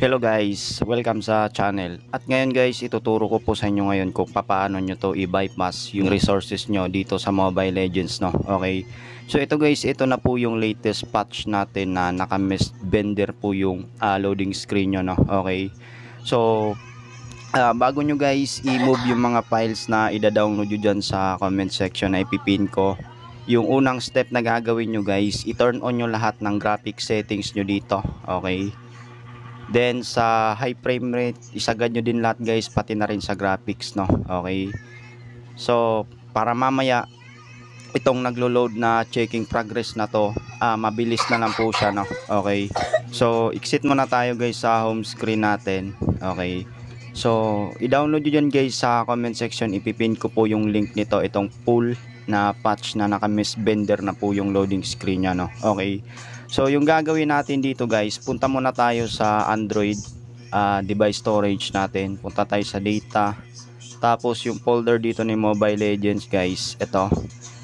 Hello guys, welcome sa channel. At ngayon guys, ituturo ko po sa inyo ngayon kung paano nyo to i-bypass yung resources nyo dito sa Mobile Legends, no? Okay. So ito guys, ito na po yung latest patch natin na naka-missed vendor po yung loading screen nyo, no? Okay. So bago nyo guys i-move yung mga files na ida-download nyo dyan sa comment section na ipipin ko, yung unang step na gagawin nyo guys, i-turn on nyo lahat ng graphic settings nyo dito. Okay. Then sa high frame rate, isagad nyo din lahat guys, pati na rin sa graphics, no? Okay. So para mamaya itong naglo-load na checking progress na to, mabilis na lang po siya, no? Okay. So exit muna tayo guys sa home screen natin. Okay. So i-download nyo dyan guys sa comment section, ipipin ko po yung link nito, itong full na patch na naka-miss vendor na po yung loading screen nya, no? Okay. So yung gagawin natin dito guys, punta muna tayo sa Android device storage natin. Punta tayo sa data. Tapos yung folder dito ni Mobile Legends guys, ito.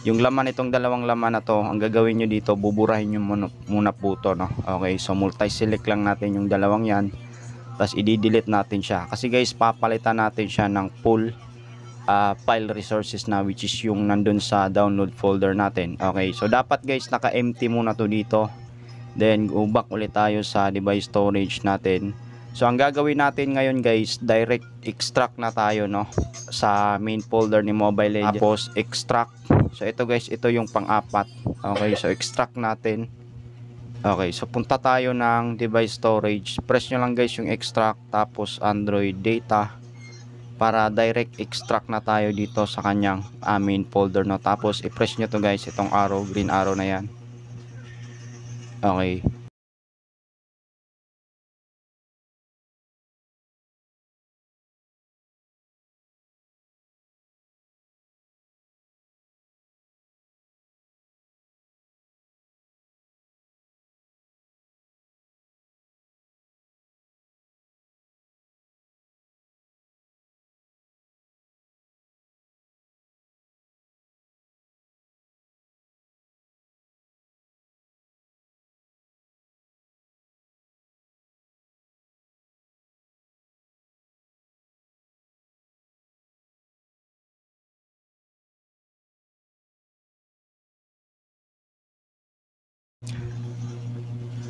Yung laman, itong dalawang laman na to, ang gagawin nyo dito, buburahin nyo muna po to, no? Okay, so multi-select lang natin yung dalawang yan. Tapos i-delete natin siya. Kasi guys, papalitan natin siya ng full file resources na, which is yung nandun sa download folder natin. Okay, so dapat guys, naka-empty muna to dito. Then go back ulit tayo sa device storage natin. So ang gagawin natin ngayon guys, direct extract na tayo, no, sa main folder ni Mobile Legends. Tapos extract. So ito guys, ito yung pang-apat. Okay, so extract natin. Okay, so punta tayo ng device storage. Press nyo lang guys yung extract, tapos Android data, para direct extract na tayo dito sa kanyang main folder, no. Tapos i-press nyo to guys, itong arrow, green arrow na yan. Okay.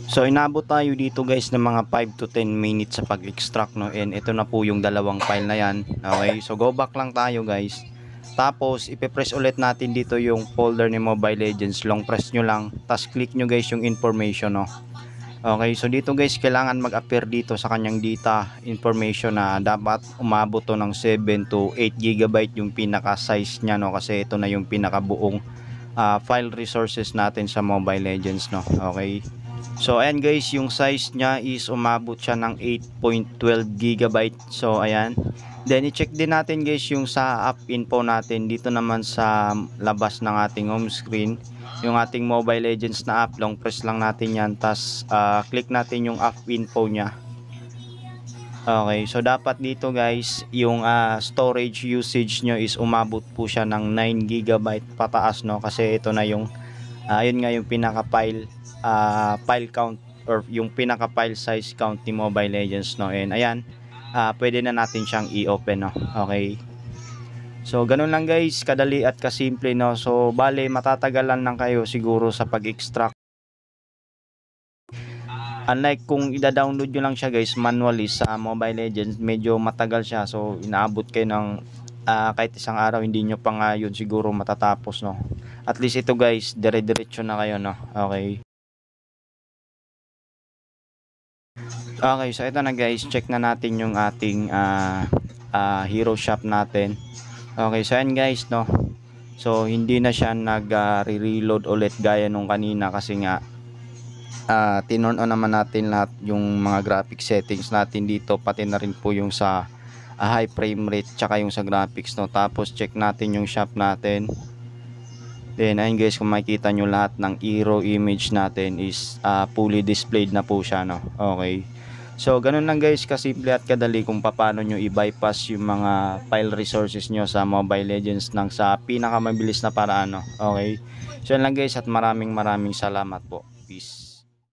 So inabot tayo dito guys ng mga 5 to 10 minutes sa pag-extract, no, and ito na po yung dalawang file na yan. Okay, so go back lang tayo guys. Tapos ipe-press ulit natin dito yung folder ni Mobile Legends, long press nyo lang, tapos click nyo guys yung information, no. Okay, so dito guys, kailangan mag-appear dito sa kanyang data information na dapat umabot to ng 7 to 8 GB yung pinaka size nya, no, kasi ito na yung pinaka buong file resources natin sa Mobile Legends, no. Okay. So ayan guys, yung size nya is umabot siya ng 8.12 GB. So ayan. Then i-check din natin guys yung sa app info natin. Dito naman sa labas ng ating home screen, yung ating Mobile Legends na app, long press lang natin yan. Tapos click natin yung app info nya. Okay, so dapat dito guys, yung storage usage nyo is umabot po siya ng 9 GB pataas, no. Kasi ito na yung ayun nga yung pinaka file count, or yung pinaka file size count ni Mobile Legends, no. And ayan, pwede na natin siyang i-open, no. Okay, so ganun lang guys, kadali at kasimple, no. So bale matatagalan lang kayo siguro sa pag-extract. Unlike kung ida-download nyo lang siya guys manually sa Mobile Legends, medyo matagal siya. So inaabot kayo ng kahit isang araw, hindi nyo pa nga yun siguro matatapos, no. At least ito guys, dire-diretso na kayo, no. Okay. Okay, so ito na guys, check na natin yung ating hero shop natin. Okay, so ayan guys, no. So hindi na siya nag-reload ulit gaya nung kanina, kasi nga tinorn on naman natin lahat yung mga graphic settings natin dito, pati na rin po yung sa high frame rate tsaka yung sa graphics, no. Tapos check natin yung shop natin. Then ayun guys, kung makikita nyo, lahat ng hero image natin is fully displayed na po siya, no. Okay. So ganun lang guys, kasimple at kadali kung paano nyo i-bypass yung mga file resources nyo sa Mobile Legends nang sa pinakamabilis na paraan, no. Okay. So yan lang guys, at maraming salamat po. Peace.